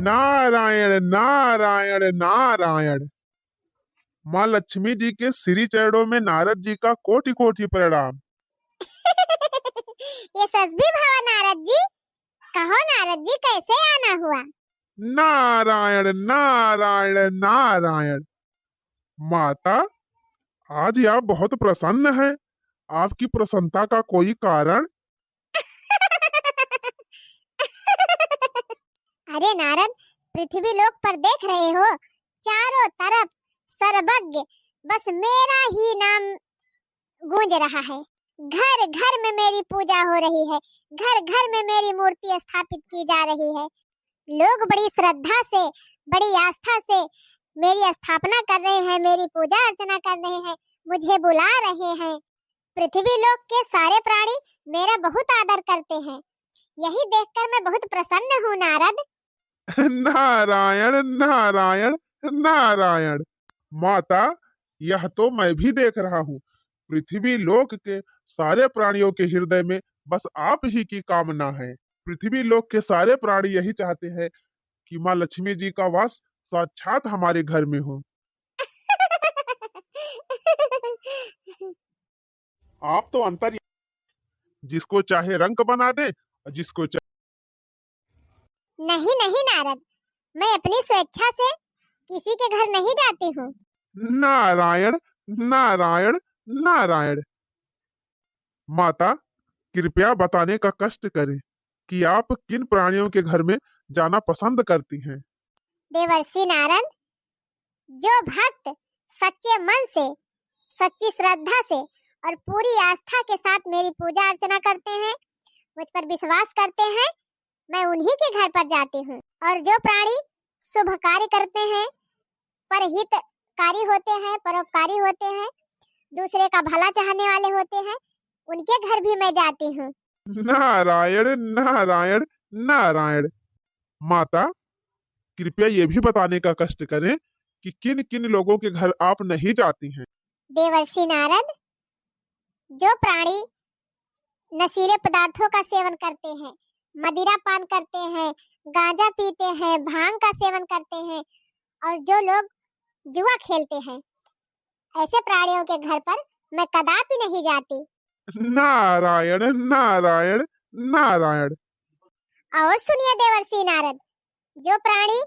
नारायण नारायण नारायण। माँ लक्ष्मी जी के श्री चरणों में नारद जी का कोटि कोटि प्रणाम। ये सच भी भावा नारद जी। कहो नारद जी कैसे आना हुआ? नारायण नारायण नारायण। माता, आज आप बहुत प्रसन्न हैं। आपकी प्रसन्नता का कोई कारण? अरे नारद, पृथ्वी लोक पर देख रहे हो, चारों तरफ सर्वज्ञ बस मेरा ही नाम गूंज रहा है। घर घर में मेरी पूजा हो रही है, घर घर में मेरी मूर्ति स्थापित की जा रही है। लोग बड़ी श्रद्धा से, बड़ी आस्था से मेरी स्थापना कर रहे हैं, मेरी पूजा अर्चना कर रहे हैं, मुझे बुला रहे हैं। पृथ्वी लोक के सारे प्राणी मेरा बहुत आदर करते हैं। यही देखकर मैं बहुत प्रसन्न हूँ नारद। नारायण नारायण नारायण। माता, यह तो मैं भी देख रहा हूँ। पृथ्वी लोक के सारे प्राणियों के हृदय में बस आप ही की कामना है। पृथ्वी लोक के सारे प्राणी यही चाहते हैं कि माँ लक्ष्मी जी का वास साक्षात हमारे घर में हो। आप तो अंतर, जिसको चाहे रंक बना दे, जिसको चाहे। नहीं नहीं नारद, मैं अपनी स्वेच्छा से किसी के घर नहीं जाती हूँ। नारायण नारायण नारायण। माता, कृपया बताने का कष्ट करें कि आप किन प्राणियों के घर में जाना पसंद करती हैं। देवर्षि नारद, जो भक्त सच्चे मन से, सच्ची श्रद्धा से और पूरी आस्था के साथ मेरी पूजा अर्चना करते हैं, मुझ पर विश्वास करते हैं, मैं उन्हीं के घर पर जाती हूँ। और जो प्राणी शुभ कार्य करते हैं, परहितकारी होते हैं, परोपकारी होते हैं, दूसरे का भला चाहने वाले होते हैं, उनके घर भी मैं जाती हूँ। नारायण नारायण नारायण। माता, कृपया ये भी बताने का कष्ट करें कि किन किन लोगों के घर आप नहीं जाती हैं। देवर्षि नारद, जो प्राणी नशीले पदार्थों का सेवन करते हैं, मदिरा पान करते हैं, गांजा पीते हैं, भांग का सेवन करते हैं और जो लोग जुआ खेलते हैं, ऐसे प्राणियों के घर पर मैं कदापि नहीं जाती। नारायण नारायण नारायण। और सुनिए देवर्षि नारद, जो प्राणी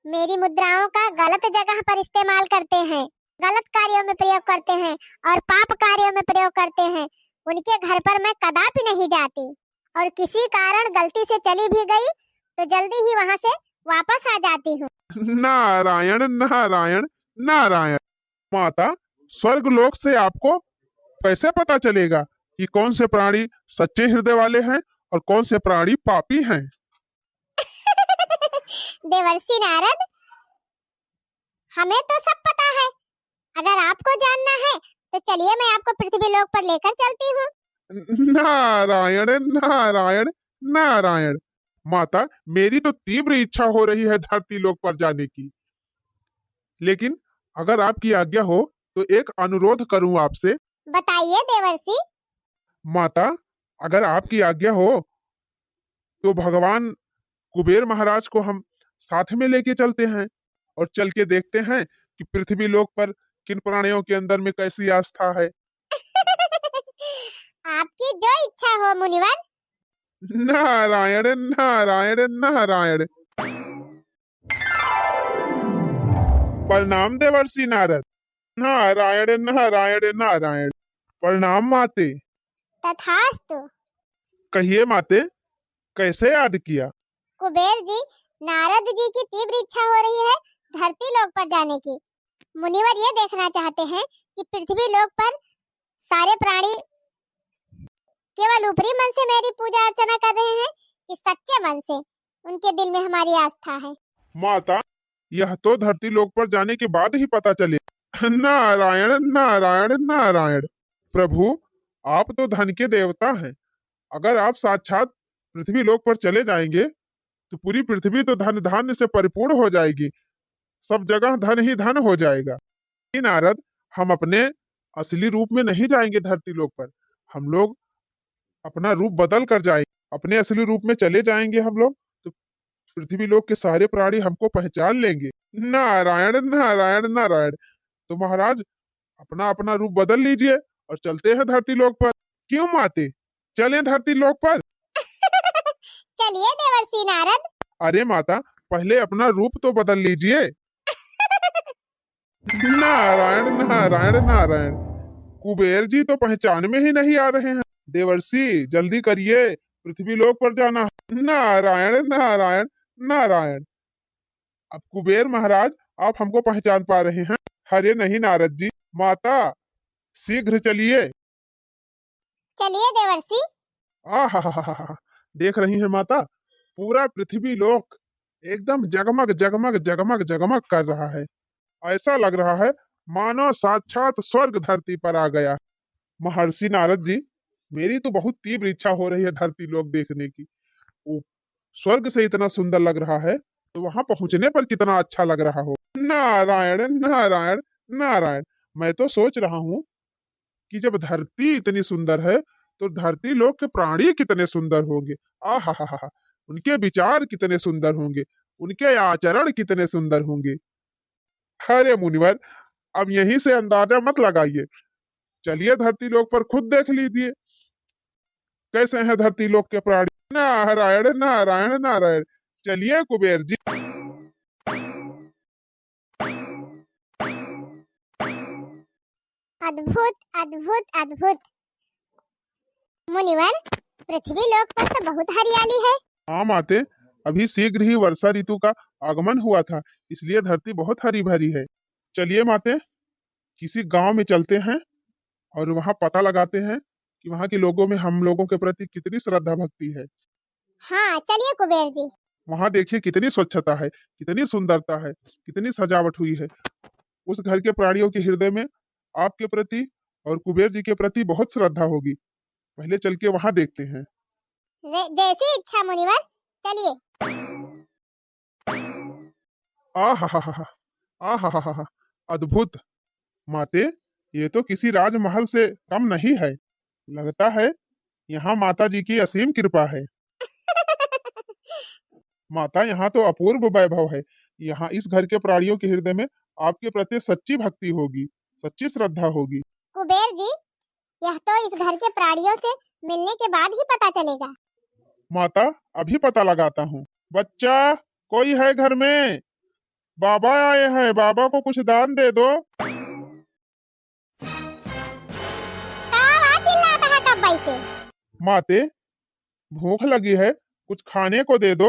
मेरी मुद्राओं का गलत जगह पर इस्तेमाल करते हैं, गलत कार्यों में प्रयोग करते हैं और पाप कार्यों में प्रयोग करते हैं, उनके घर पर मैं कदापि नहीं जाती। और किसी कारण गलती से चली भी गई तो जल्दी ही वहां से वापस आ जाती हूँ। नारायण नारायण नारायण। माता, स्वर्ग लोक से आपको कैसे पता चलेगा कि कौन से प्राणी सच्चे हृदय वाले हैं और कौन से प्राणी पापी हैं? देवर्षि नारद, हमें तो सब पता है। अगर आपको जानना है तो चलिए मैं आपको पृथ्वी लोक पर लेकर चलती हूँ। नारायण नारायण नारायण। माता, मेरी तो तीव्र इच्छा हो रही है धरती लोक पर जाने की, लेकिन अगर आपकी आज्ञा हो तो एक अनुरोध करूं आपसे। बताइए देवर्षि। माता, अगर आपकी आज्ञा हो तो भगवान कुबेर महाराज को हम साथ में लेके चलते हैं और चल के देखते हैं कि पृथ्वी लोक पर किन प्राणियों के अंदर में कैसी आस्था है। आपकी जो इच्छा हो मुनिवर। नारायण नारायण नारायण। प्रणाम देवर्षि नारद। नारायण नारायण नारायण। प्रणाम माते। तथास्तु। कहिए माते, कैसे याद किया? कुबेर जी, नारद जी की तीव्र इच्छा हो रही है धरती लोक पर जाने की। मुनिवर ये देखना चाहते हैं कि पृथ्वी लोक पर सारे प्राणी केवल ऊपरी मन से मेरी पूजा अर्चना कर रहे हैं कि सच्चे मन से उनके दिल में हमारी आस्था है। माता, यह तो धरती लोक पर जाने के बाद ही पता चले। नारायण नारायण नारायण। प्रभु, आप तो धन के देवता हैं। अगर आप साक्षात पृथ्वी लोक पर चले जाएंगे तो पूरी पृथ्वी तो धन धान्य से परिपूर्ण हो जाएगी, सब जगह धन ही धन हो जाएगा। नारद, हम अपने असली रूप में नहीं जाएंगे धरती लोक पर। हम लोग अपना रूप बदल कर जाएंगे, अपने असली रूप में चले जाएंगे हम लोग तो पृथ्वी लोक के सारे प्राणी हमको पहचान लेंगे। नारायण नारायण नारायण। तो महाराज अपना अपना रूप बदल लीजिए और चलते हैं धरती लोक पर। क्यों माते, चलें धरती लोक पर। चलिए देवर्षि नारद। अरे माता, पहले अपना रूप तो बदल लीजिए। नारायण नारायण नारायण। कुबेर जी तो पहचान में ही नहीं आ रहे हैं। देवर्षि जल्दी करिए, पृथ्वी लोक पर जाना है। नारायण नारायण नारायण। अब कुबेर महाराज आप हमको पहचान पा रहे हैं? अरे नहीं नारद जी, माता शीघ्र चलिए। चलिए देवर्षि। आहा, देख रही हैं माता, पूरा पृथ्वी लोक एकदम जगमग जगमग जगमग जगमग कर रहा है। ऐसा लग रहा है मानो साक्षात स्वर्ग धरती पर आ गया। महर्षि नारद जी, मेरी तो बहुत तीव्र इच्छा हो रही है धरती लोक देखने की। वो स्वर्ग से इतना सुंदर लग रहा है, तो वहां पहुंचने पर कितना अच्छा लग रहा हो। नारायण नारायण नारायण। मैं तो सोच रहा हूँ कि जब धरती इतनी सुंदर है, तो धरती लोक के प्राणी कितने सुंदर होंगे। आहा, उनके विचार कितने सुंदर होंगे, उनके आचरण कितने सुंदर होंगे। अरे मुनिवर, अब यहीं से अंदाजा मत लगाइए, चलिए धरती लोक पर खुद देख लीजिए कैसे हैं धरती लोक के प्राणी। नारायण नारायण नारायण। चलिए कुबेर जी। अद्भुत अद्भुत अद्भुत। मुनिवर, पृथ्वी लोक पर तो बहुत हरियाली है। हाँ माते, अभी शीघ्र ही वर्षा ऋतु का आगमन हुआ था, इसलिए धरती बहुत हरी भरी है। चलिए माते, किसी गांव में चलते हैं और वहां पता लगाते हैं कि वहां के लोगों में हम लोगों के प्रति कितनी श्रद्धा भक्ति है। हाँ चलिए कुबेर जी। वहां देखिए कितनी स्वच्छता है, कितनी सुंदरता है, कितनी सजावट हुई है। उस घर के प्राणियों के हृदय में आपके प्रति और कुबेर जी के प्रति बहुत श्रद्धा होगी। पहले चल के वहां देखते हैं। जैसी इच्छा मुनिवर, चलिए। आहा, आहा, अद्भुत। माते, ये तो किसी राजमहल से कम नहीं है। लगता है यहाँ माता जी की असीम कृपा है। माता, यहाँ तो अपूर्व वैभव है। यहाँ इस घर के प्राणियों के हृदय में आपके प्रति सच्ची भक्ति होगी, सच्ची श्रद्धा होगी। कुबेर जी, यह तो इस घर के प्राणियों से मिलने के बाद ही पता चलेगा। माता, अभी पता लगाता हूँ। बच्चा, कोई है घर में? बाबा आए हैं, बाबा को कुछ दान दे दो। चिल्लाता है कब से? माते, भूख लगी है, कुछ खाने को दे दो।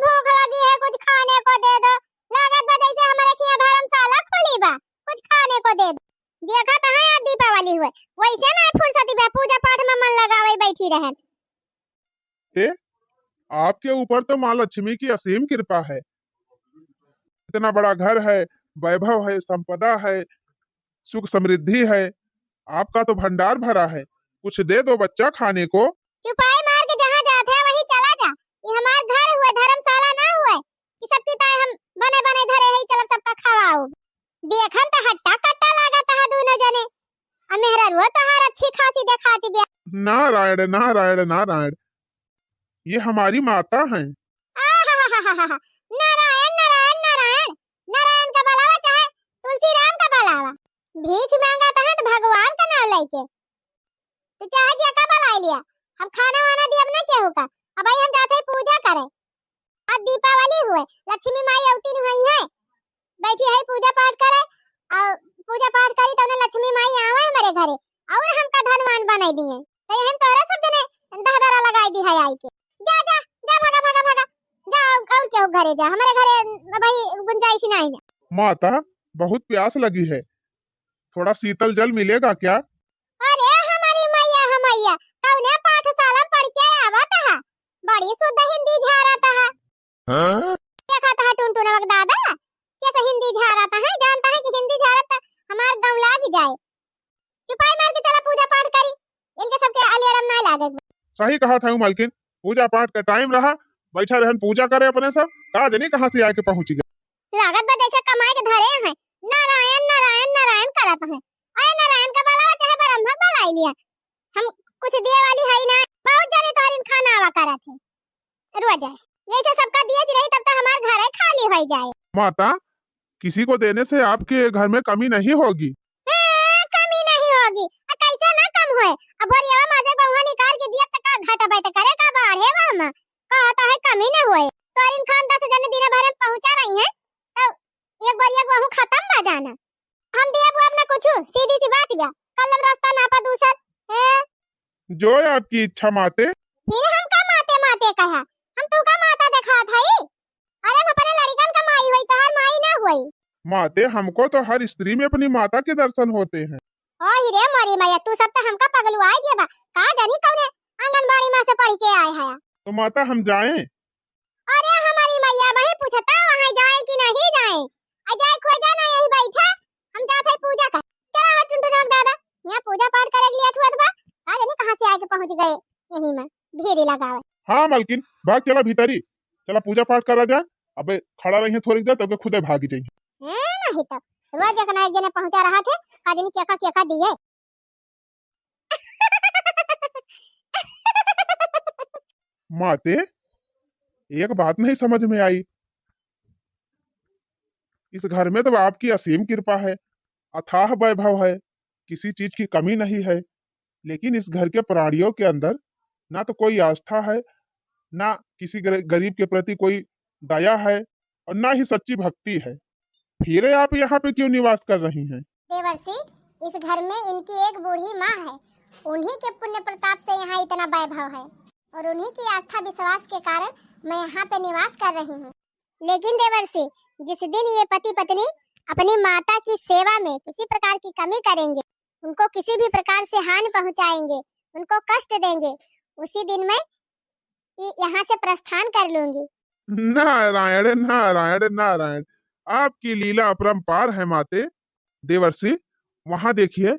भूख लगी है, कुछ खाने को दे दो। लागत बा जैसे हमारे की धर्मशाला खोली बा, कुछ खाने को दे दो। देखा तो है यार दीपावली हुए, वैसे ना फुर्सती बा पूजा पाठ में मन लगावे बैठी रहे। आपके ऊपर तो माँ लक्ष्मी की असीम कृपा है। इतना बड़ा घर है, वैभव है, संपदा है, सुख समृद्धि है, आपका तो भंडार भरा है। कुछ दे दो बच्चा खाने को। चुपाई मार के जहाँ जाते हैं वहीं चला जा। ये हमार घर हुए, धर्मशाला ना हुए कि सबकी ताई हम बने बने धरे है चलो सबका खवाओ। देखन तो हट्टा कट्टा लागत है दोनों जने। अब मेहरा रो तो हर अच्छी खासी दिखाती बे। नारायण नारायण नारायण। ये हमारी माता हैं। नारायण नारायण नारायण। नारायण का बुलावा चाहे तुलसी राम का बुलावा। भीख मांगा तो है तो भगवान का नाम लेके। तो चाहे जी का बुला लिया, हम खाना वाना दिया ना क्या होगा। अब भाई हम जाते हैं पूजा करें। आज दीपावली हुए, लक्ष्मी माई अवतीर्ण हुई है, बैठी है पूजा पाठ करे। और पूजा पाठ करी तो लक्ष्मी माई आवे हमारे घरे और हमका धनवान बनाई दिए। तो हम तोरा सब जने दहदरा लगाई दी है आई के। जा जा जा भागा भागा भागा जा और क्यों घरे जा, हमारे घरे भाई गुंजाइश नहीं है। माता, बहुत प्यास लगी है, थोड़ा शीतल जल मिलेगा क्या? अरे हमारी मैया कौने पाठशाला पढ़ के आवत है, बड़ी शुद्ध हिंदी झारत है। देखा था टुनटुना वक दादा कैसे हिंदी झारत है, जानता है कि हिंदी झारत हमार गांव लाग जाए। चुपाई मार के चला पूजा पाठ करी, इनके सबके अलियरम ना लागे। सही कहा था मालकिन, पूजा पाठ का टाइम रहा, बैठा रहन पूजा करे अपने सब। कहा जाने कहाँ से आके पहुंच गए। लागत बा जैसे कमाई के धरे हैं, नारायण नारायण नारायण करत हैं। अरे नारायण का बुलावा चाहे ब्रह्म बुलाई लिया, हम कुछ दिए वाली है ही ना। बहुत जाने तो हरिन खाना आवा करत है। रुआ जाए ये जो सबका दिया रही तब तक हमार घर है खाली हो जाए। माता, किसी को देने से आपके घर में कमी नहीं होगी। कमी नहीं होगी, कैसे ना कम होए। अब भरियावा माजे गौहा निकाल के दिया त का घाटा बैठ करे का बाढ़े हम कहता है कमी न होए। तोरिन खान 10 जने दिन भर में पहुंचा रही है तो एक बार ये गहूं खत्म बा जाना। हम दिया बुआ अपना कुछ सीधी सी बात गया कलम रास्ता नापा दूसर है। जो आपकी इच्छा माते। फिर हम का माते माते कहा, हम तू का माता देखा था ही। अरे हम अपने लड़कन का माई हुई तो हर माई ना हुई। माते, हमको तो हर स्त्री में अपनी माता के दर्शन होते हैं। ओ हिरे मोरी मैया, तू सब तो हमका पगलू आई दिया बा। का जानी कौने आंगनबाड़ी में से पढ़ के आए है। तो माता हम जाएं? अरे हमारी मैया वही पूछता वहां जाए कि नहीं जाए। आ जाए खो जाना यही बैठा, हम जात है पूजा कर। चला हो टुनटुनक दादा, यहाँ पूजा पाठ करेगी अठवत बा। का जानी कहां से आके पहुंच गए यही में भीड़ लगावे। हाँ मालकिन, भाग चला भीतरी, चला पूजा पाठ करा जाए। अबे खड़ा रही थोड़ी देर तब खुदे भागी जाएंगे। नहीं तो रोज एक ना एक जने पहुंचा रहा थे, का जानी क्या का दिए। माते, एक बात नहीं समझ में आई। इस घर में तो आपकी असीम कृपा है, अथाह वैभव है, किसी चीज की कमी नहीं है। लेकिन इस घर के प्राणियों के अंदर ना तो कोई आस्था है, ना किसी गरीब के प्रति कोई दया है, और ना ही सच्ची भक्ति है। फिर आप यहाँ पे क्यों निवास कर रही हैं? देवर्षि, इस घर में इनकी एक बूढ़ी माँ है। उन्हीं के पुण्य प्रताप से यहाँ इतना वैभव है और उन्हीं की आस्था विश्वास के कारण मैं यहाँ पे निवास कर रही हूँ। लेकिन देवर्षि, जिस दिन ये पति पत्नी अपनी माता की सेवा में किसी प्रकार की कमी करेंगे, उनको किसी भी प्रकार से हानि पहुँचाएंगे, उनको कष्ट देंगे, उसी दिन मैं यहाँ से प्रस्थान कर लूंगी। नारायण नारायण नारायण, आपकी लीला अपरंपार है माते। देवर्षि, वहां देखिए,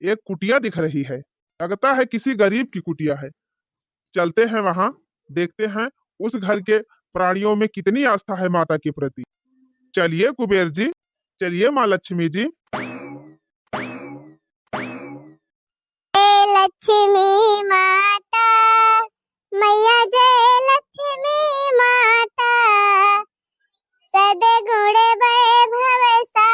एक कुटिया दिख रही है, लगता है किसी गरीब की कुटिया है। चलते हैं वहां, देखते हैं उस घर के प्राणियों में कितनी आस्था है माता के प्रति। चलिए कुबेर जी, चलिए माँ लक्ष्मी जी। लक्ष्मी माता मैया, जय लक्ष्मी माता, सदगुण वैभवशालिनी,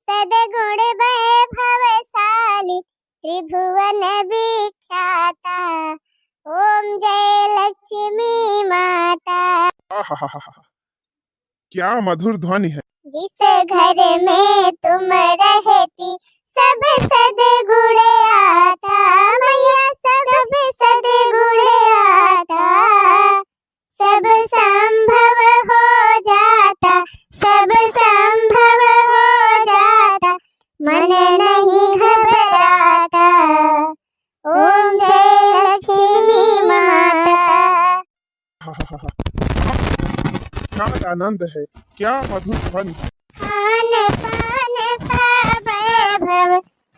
सदगुण वैभवशाली, त्रिभुवन विख्याता, ओम जय लक्ष्मी माता। आहाहाहा, क्या मधुर ध्वनि है। जिस घर में तुम रहती सब सदगुण आता, मैया सब सदगुण आता, सब संभव हो जाता, सब संभव हो जाता, मन नहीं घबराता, ओम जय लक्ष्मी माता। आहाहाहा, क्या आनंद है, क्या मधुर ध्वनि है। खान पान का वैभव,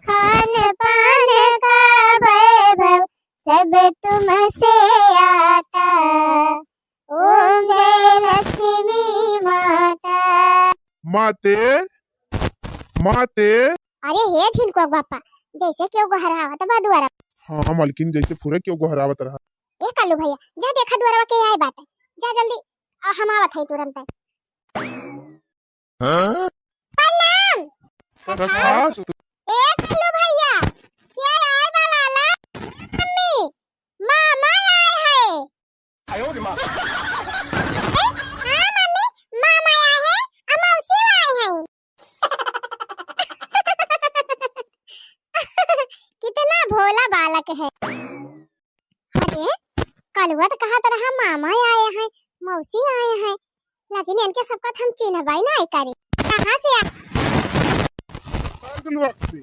खान पान का वैभव, सब तुमसे आता, ओम जय लक्ष्मी माता। माते, माते। अरे हे झिनको बापा, जैसे क्यों गोहरावत बा दुआरा। हाँ मालकिन, जैसे पूरे क्यों गोहरावत रहा। ए कालू भैया, जा देखा दुआरा के आए बाटे, जा जल्दी, हम आवत है तुरंत। हाँ? प्रणाम। तथास्तु। ए कालू भैया, क्या आए बालाला? मम्मी, मामा आए हैं। हाँ मम्मी, मामा आए हैं, मौसी आए हैं। कितना भोला बालक है। अरे कलुआ तो कहा तरह मामा आए हैं, मौसी आए हैं, लेकिन इनके सबका हम चिन्हवाई नहीं करे। कहाँ से आ? स्वर्गलोक से।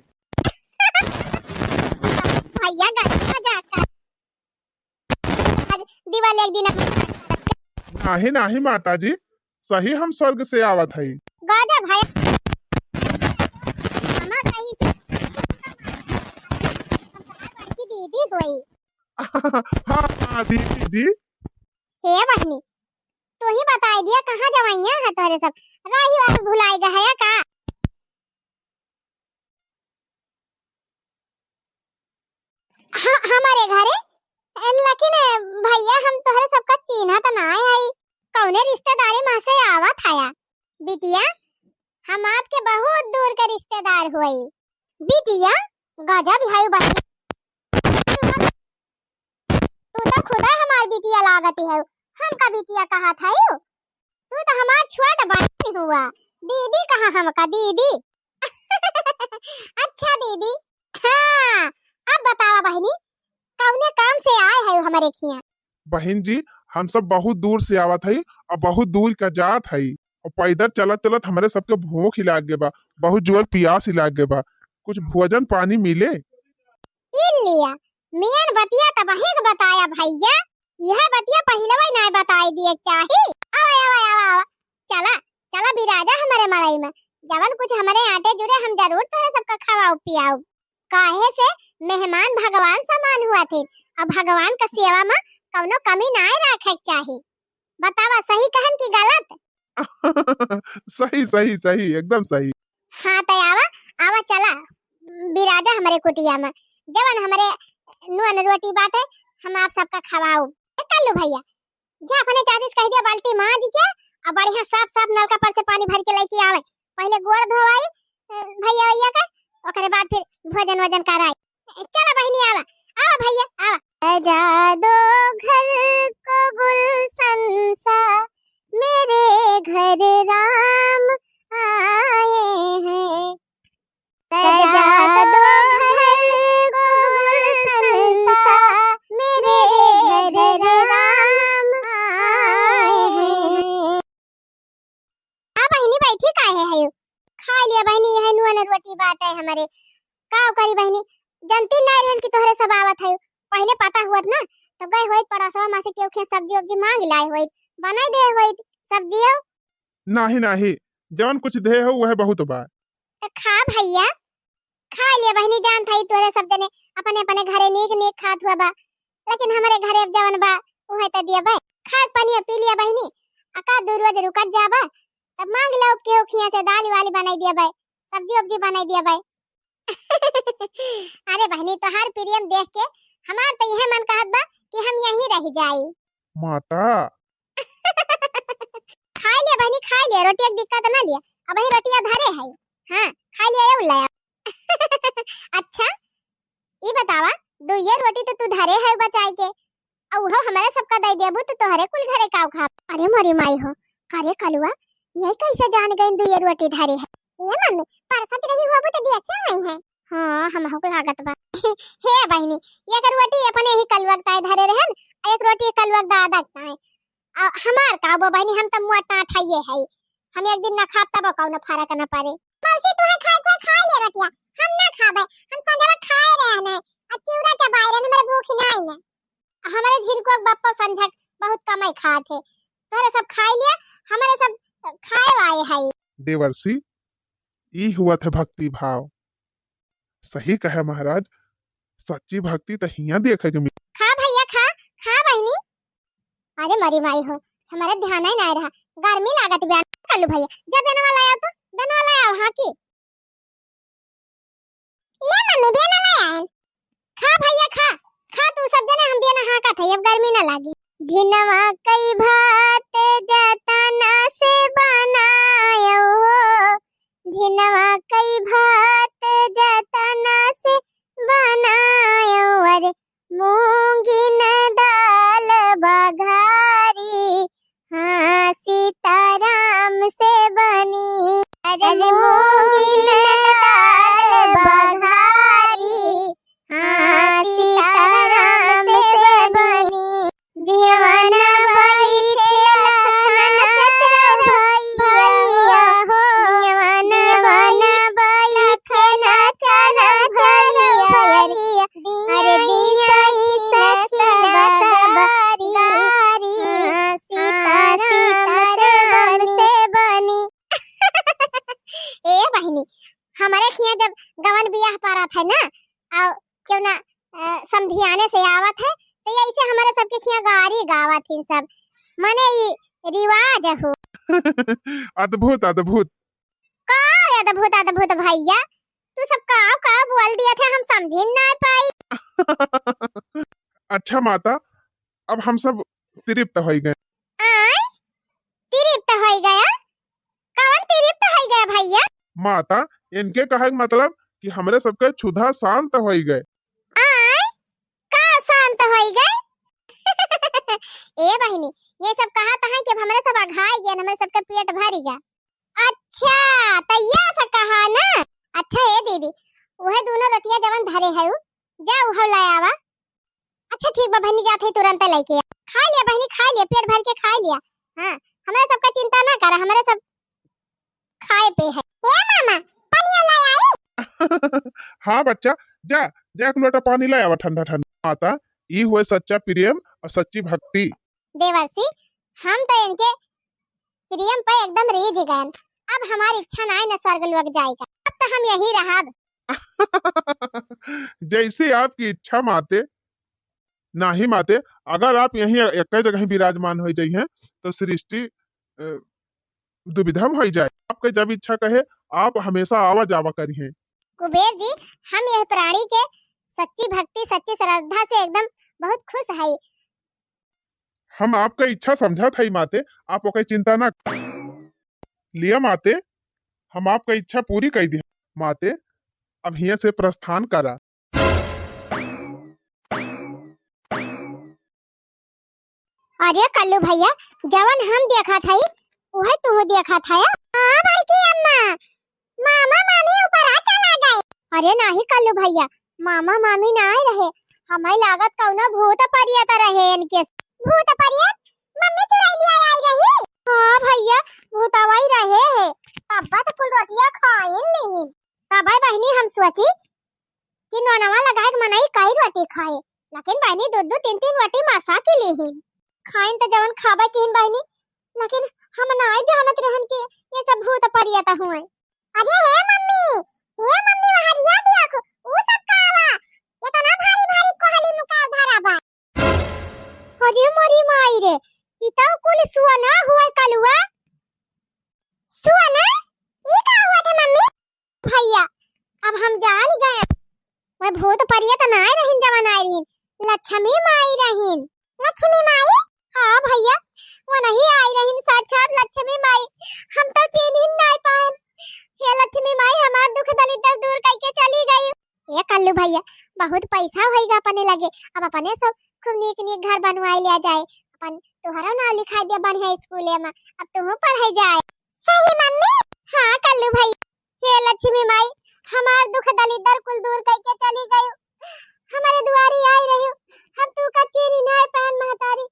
भैया गाड़ी मजाक कर। आज दिवाली एक दिन नाही नाही माता जी, सही हम स्वर्ग से आवत है। गाजा भैया मामा कहीं से की दीदी हुई। हाँ दीदी जी। हे बहनी, तू ही बता दिया कहाँ जवाइयां है तोरे सब, राही वाला भुलाई गया का? हमारे घरे लेकिन भैया हम तोहरे सबका चिन्ह त ना है, कौने रिश्तेदारी में से आवत है बिटिया, हम आपके बहुत दूर के रिश्तेदार हुई बिटिया। गजब है बहनी, तू तो खुदा हमार बिटिया लागती है, हम का बिटिया कहा था यू, तू तो हमार छोटा बहनी हुआ, दीदी कहा हमका दीदी। अच्छा दीदी, हाँ अब बतावा बहनी, कौने काम से आए है हमारे खिया? बहन जी हम सब बहुत दूर से आवत हई और बहुत दूर का जात हई, और पैदल चलत चलत हमारे सबके भूख लाग गए बा, बहुत जोर प्यास लाग गए बा, कुछ भोजन पानी मिले? लिया मियान बतिया त बहिक बताया भैया, यह बतिया पहले ही ना बताई दिए चाहे। आवा आवा आवा आवा, चला चला बिराजा हमारे मड़ई में, जवन कुछ हमारे आटे जुड़े हम जरूर तोरे सबका खवाओ पियाओ, काहे से मेहमान भगवान समान हुआ थे, अब भगवान का सेवा में कौनो कमी ना रखे चाहे। बतावा सही कहन की गलत? सही सही सही एकदम सही। हाँ तो आवा आवा चला बिराजा हमारे कुटिया में, जवन हमारे नुअन रोटी बाटे हम आप सबका खवाओ। कल्लू भैया जा अपने चाची से कह दिया बाल्टी मांज के और बढ़िया साफ साफ नलका पर से पानी भर के लेके आवे, पहले गोड़ धोवाई भैया भैया का, ओकरे बाद फिर भोजन वजन कराई। चला बहनी आवा आवा भैया आवा। सजा दो घर को गुलशन सा, मेरे घर राम आए हैं, सजा दो घर को गुलशन सा, मेरे घर राम आए हैं। आ बहनी बैठी काहे है यू, खा लिया बहनी, यह नुअन रोटी बाटे हमारे, काव करी बहनी, जनती नहीं रहन की तोहरे सब आवत है, पहले पता हुआ ना तो गए होइत पड़ोसवा में से केहू खे सब्जी उब्जी मांग लाए होइत, बनाई दे होइत सब्जी। नाही नाही जवन कुछ दे हो वह बहुत बा। तो खा भैया, खा लिया बहनी, जान था तोरे सब जने अपने अपने घरे नीक नीक खात हुआ बा, लेकिन हमारे घरे अब जवन बा उहे त दिया बा, खा पानी पी लिया बहनी, अका दू रोज रुकत जाबा तब मांग लो केहू खिया से दाल वाली बनाई दिया बा, सब्जी उब्जी बनाई दिया बा। अरे बहनी तोहार प्रेम देख के हमार तो यह मन कहत बा कि हम यहीं रह जाई। माता खा लिया बहनी, खा लिया, रोटी एक दिक्कत ना लिया, अब ही रोटियां धरे है, हाँ खा लिया ये लाया। अच्छा ये बतावा दो ये रोटी तो तू धरे है बचाई के, और वो हमारे सबका दे देबू तो तोहरे कुल घरे काव खा। अरे मोरी माई हो, करे कलुआ ये कैसे जान गई दो ये रोटी धरे है? ये मम्मी परसत रही होबू तो दिया क्यों नहीं है? हाँ हम हो लागत बा। हे बहनी एक रोटी अपने ही कलवक ताए धरे रहन, एक रोटी कलवक दादा ताए, हमार का बो बहनी हम त मुआ टाट है, हम एक दिन ना खाब तब कौनो फरक ना पड़े। मौसी तू है खा ले रोटिया, हम ना खाबे, हम संध्या खाए रहना आ चिवड़ा चबाए रहन, हमारे भूख नहीं ना, हमारे झिरको बप्पा संझक बहुत कम ही खाते, तोरे सब खा लिया, हमारे सब खाए आए है। देवर्षि ई हुआ थे भक्ति भाव, सही कहे महाराज, सच्ची भक्ति तो हिया देखे के मिली। खा भैया खा, खा बहनी। अरे मरी माई हो, हमारे ध्यान ही नहीं रहा, गर्मी लागत बयान कल्लू भैया, जब बेना वाला आया तो बेना वाला आया हां की ले मम्मी बेना लाया, खा भैया खा, खा तू सब जने हम बेना हां का थे, अब गर्मी ना लागी। जिनवा कई भात जतना से बनायो हो, जिनवा कई भात जतना से बनायो, अरे मूंगी न दाल बघारी, हाँ सीताराम से बनी, अरे मूंगी न दाल बघारी, हाँ सीताराम से बनी, जीवन भई लखन भैया हो, जीवन भई लखन भैया, अरे दियई सखी बसबारी, सीताराम से बनी। ए बहनी हमारे खिया जब गवन बियाह पारा था ना, और क्यों ना समधियाने से आवत है तो ऐसे हमारे सबके खिया गारी गावत थी सब, माने ये रिवाज हो। अद्भुत अद्भुत। का अद्भुत अद्भुत भैया, तू सब का बोल दिया थे हम समझ ना पाई। अच्छा माता, अब हम सब तृप्त हो गए। आय तृप्त हो गया? कौन तृप्त हो गया भैया? माता, इनके कहे के मतलब कि हमरे सबके क्षुधा शांत हो गए। आय का शांत हो गए? ए बहिनी, ये सब कहा है कि हमरे सब अघाई गए, हमरे सबके पेट भर गया। अच्छा तो ये सब कहा ना। अच्छा ए दीदी, वह दोनों रोटियां जवन धरे है जा उह ले आवा। अच्छा ठीक बा बहनी, जाते तुरंत लेके आ। खा लिया बहनी, खा लिया, पेट भर के खा लिया। हां हमरा सबका चिंता ना कर, हमारे सब खाए पे है। ए मामा पानी ले आई? हाँ बच्चा, जा जा एक लोटा पानी ले आवा ठंडा ठंडा। माता, ई हुए सच्चा प्रेम और सच्ची भक्ति। देवर्षि, हम तो इनके प्रेम पे एकदम रीझ गए। अब हमारी इच्छा ना है न स्वर्ग लोक जाएगा, अब तो हम यही रहब। जैसे आपकी इच्छा माते। नाही माते, अगर आप यहीं एक जगह विराजमान हो जाइए तो सृष्टि दुविधा हो जाए। आपके जब इच्छा कहे आप हमेशा आवा जावा करिए। कुबेर जी, हम यह प्राणी के सच्ची भक्ति सच्ची श्रद्धा से एकदम बहुत खुश है। हम आपका इच्छा समझा था माते, आप कोई चिंता ना लिया माते, हम आपका इच्छा पूरी कर दी माते। अब यहाँ से प्रस्थान करा। अरे कल्लू भैया, जवन हम देखा था वह तू देखा था या? हाँ बड़की अम्मा, मामा मामी ऊपर आ चला गए। अरे नहीं कल्लू भैया, मामा मामी ना आए रहे, हमें लागत कौनो भूत परियत रहे इनके। भूत परियत? मम्मी चुराई लिया आई रही। हाँ भैया, भूतवाई रहे है। पापा तो कुल रोटियां खाए नहीं। तब बहनी हम सोची कि नौनवा लगा के मनाई कई रोटी खाए, लेकिन बहनी दो तीन रोटी मासा के लिए खाइन तो जवन खाबा की बहनी, लेकिन हम ना जानत रहन के ये सब भूत परियत हुए। अरे हे मम्मी वहां रिया देखो, वो सब का आवा इतना भारी भारी कोहली मुका धरा बा। अरे मोरी माई रे, इता कुल सुना हुआ कलुआ। सुना ये का हुआ था मम्मी? भैया अब हम जान गए, वह भूत परियत ना रहिन, जवन आए रहिन लक्ष्मी माई रहिन। लक्ष्मी माई? हाँ भैया, वो नहीं आई रही, साक्षात लक्ष्मी माई। हम तो चिन्ह ही नहीं पाए। हे लक्ष्मी माई, हमार दुख दलिद्र दूर करके चली गई। ये कल्लू भैया, बहुत पैसा होएगा अपने लगे, अब अपने सब खूब नीक नीक घर बनवाई लिया जाए। अपन तुहरा ना लिखाई दे बढ़िया स्कूले में, अब तुम पढ़ाई जाए। सही मम्मी? हाँ कल्लू भैया। हे लक्ष्मी माई, हमार दुख दलिद्र कुल दूर करके चली गई, हमारे दुआरी आई रही। हम तू का चिन्ह नहीं पहन महतारी,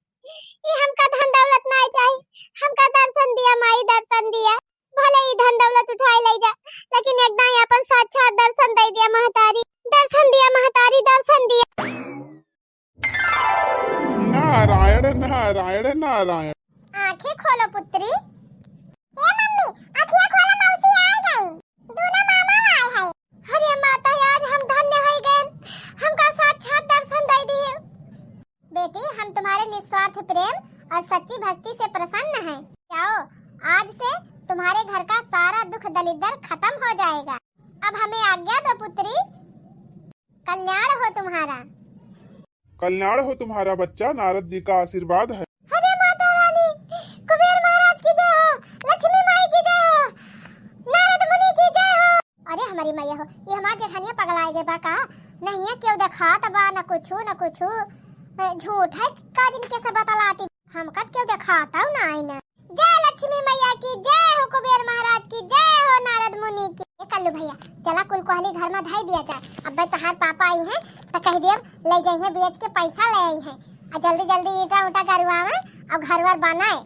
ये हमका धन दौलत नहीं चाहिए, हमका दर्शन दिया माई, दर्शन दिया। भले ही धन दौलत उठाए ले जा, लेकिन एकदम अपन साक्षात दर्शन दे दिया महतारी। दर्शन दिया महतारी, दर्शन दिया। नारायण नारायण नारायण। आंखें खोलो पुत्री। हे मम्मी, आंखें खोलो, मौसी आ गई, दोनों मामा आए हैं। अरे माता, आज हम धन्य हो गए, हमका साक्षात दर्शन दे दिए। बेटी, हम तुम्हारे निस्वार्थ प्रेम और सच्ची भक्ति से प्रसन्न हैं। जाओ, आज से तुम्हारे घर का सारा दुख दलिद्र खत्म हो जाएगा। अब हमें आज्ञा दो पुत्री। कल्याण हो तुम्हारा। कल्याण हो तुम्हारा बच्चा, नारद जी का आशीर्वाद है। अरे माता रानी, कुबेर महाराज की जय हो, लक्ष्मी माई की जय हो, नारद मुनि की जय हो। अरे हमारी मैया हो, ये हमार जेठानिया पगलाए गए बा का? नहीं है क्यों दिखात बा, न कुछ झूठ है का दिन के सब बतलाती, हमका क्यों दिखाता हूं ना आईना। जय लक्ष्मी मैया की जय हो, कुबेर महाराज की जय हो, नारद मुनि की। कल्लू भैया, चला कुल कोहली घर में धाई दिया जाए। अब तहार पापा आई हैं तो कह दिए ले जाइए, बेच के पैसा ले आई हैं, और जल्दी जल्दी ईटा उटा गरुआवा और घरवर बनाए।